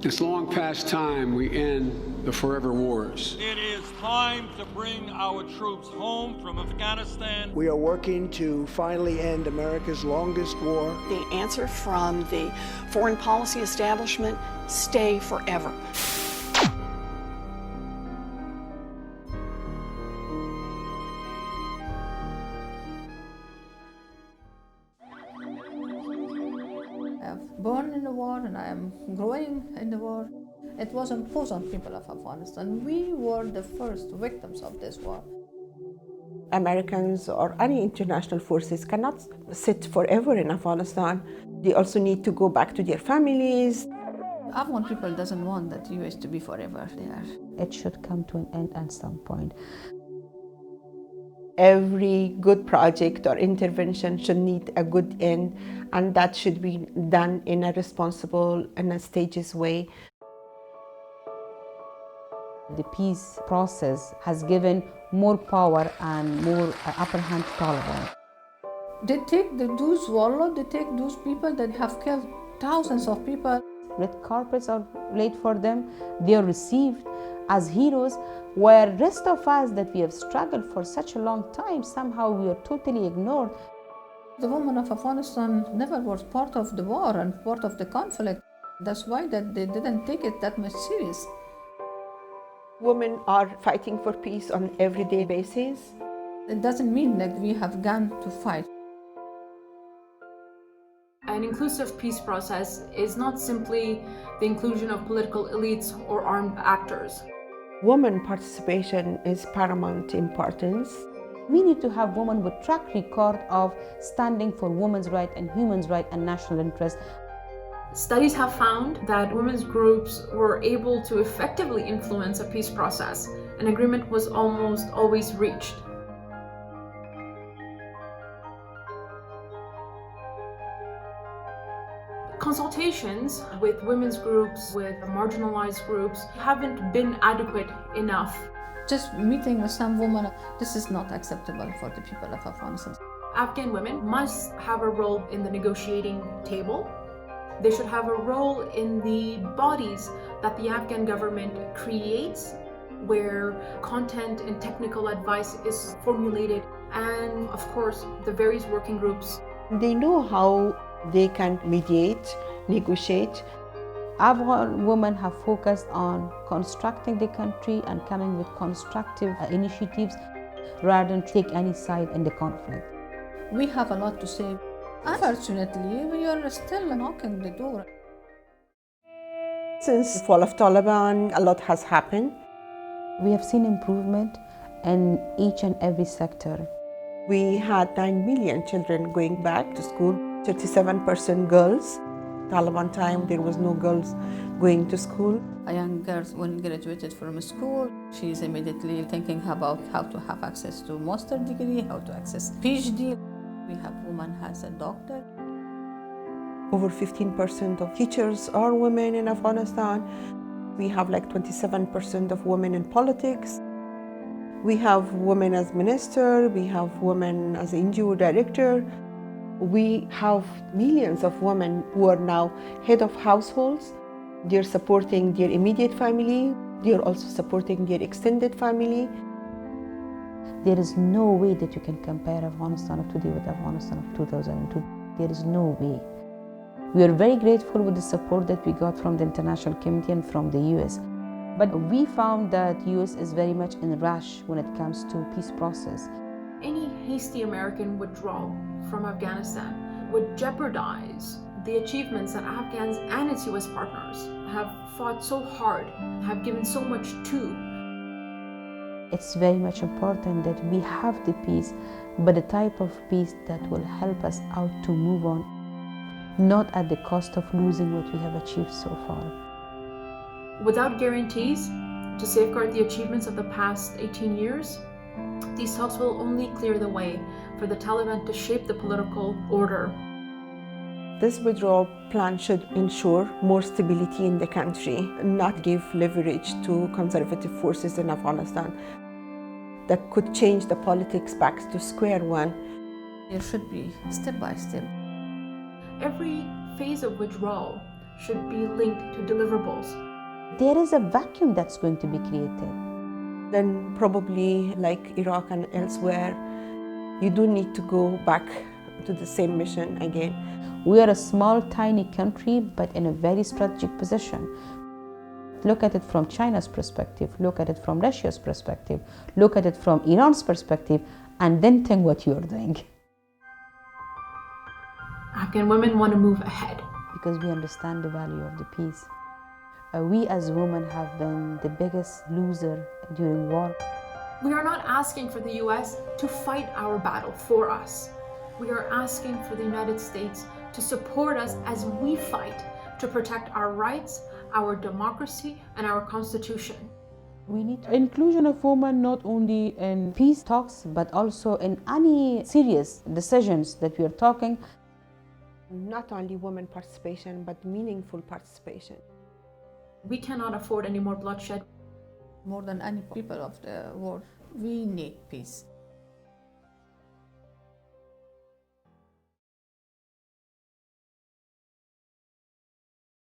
It's long past time we end the forever wars. It is time to bring our troops home from Afghanistan. We are working to finally end America's longest war. The answer from the foreign policy establishment: stay forever. Born in the war and I am growing in the war. It was imposed on people of Afghanistan. We were the first victims of this war. Americans or any international forces cannot sit forever in Afghanistan. They also need to go back to their families. Afghan people doesn't want that US to be forever there. It should come to an end at some point. Every good project or intervention should need a good end, and that should be done in a responsible and a stages way. The peace process has given more power and more upper hand to Taliban. They take those warlords, they take those people that have killed thousands of people. Red carpets are laid for them. They are received as heroes, where rest of us that we have struggled for such a long time, somehow we are totally ignored. The women of Afghanistan never was part of the war and part of the conflict. That's why that they didn't take it that much serious. Women are fighting for peace on an everyday basis. It doesn't mean that we have gone to fight. An inclusive peace process is not simply the inclusion of political elites or armed actors. Women participation is paramount importance. We need to have women with track record of standing for women's rights and human rights and national interest. Studies have found that women's groups were able to effectively influence a peace process. An agreement was almost always reached. Consultations with women's groups, with marginalized groups, haven't been adequate enough. Just meeting with some women, this is not acceptable for the people of Afghanistan. Afghan women must have a role in the negotiating table. They should have a role in the bodies that the Afghan government creates, where content and technical advice is formulated, and of course the various working groups. They know how they can mediate, negotiate. Afghan women have focused on constructing the country and coming with constructive initiatives rather than take any side in the conflict. We have a lot to say. Unfortunately, we are still knocking the door. Since the fall of Taliban, a lot has happened. We have seen improvement in each and every sector. We had 9 million children going back to school, 37% girls. Taliban time, there was no girls going to school. A young girl, when graduated from school, she is immediately thinking about how to have access to master's degree, how to access PhD. We have women as a doctor. Over 15% of teachers are women in Afghanistan. We have like 27% of women in politics. We have women as minister, we have women as NGO director. We have millions of women who are now head of households. They're supporting their immediate family. They're also supporting their extended family. There is no way that you can compare Afghanistan of today with Afghanistan of 2002. There is no way. We are very grateful with the support that we got from the international community and from the US. But we found that US is very much in a rush when it comes to peace process. Any hasty American withdrawal from Afghanistan would jeopardize the achievements that Afghans and its US partners have fought so hard, have given so much to. It's very much important that we have the peace, but the type of peace that will help us out to move on, not at the cost of losing what we have achieved so far. Without guarantees to safeguard the achievements of the past 18 years, these talks will only clear the way for the Taliban to shape the political order. This withdrawal plan should ensure more stability in the country, not give leverage to conservative forces in Afghanistan that could change the politics back to square one. There should be step by step. Every phase of withdrawal should be linked to deliverables. There is a vacuum that's going to be created. Then probably like Iraq and elsewhere, you do need to go back to the same mission again. We are a small, tiny country, but in a very strategic position. Look at it from China's perspective, look at it from Russia's perspective, look at it from Iran's perspective, and then think what you're doing. Afghan women want to move ahead. Because we understand the value of the peace. We as women have been the biggest loser during war. We are not asking for the US to fight our battle for us. We are asking for the United States to support us as we fight to protect our rights, our democracy, and our constitution. We need inclusion of women not only in peace talks, but also in any serious decisions that we are talking. Not only women participation, but meaningful participation. We cannot afford any more bloodshed. More than any people of the world, we need peace.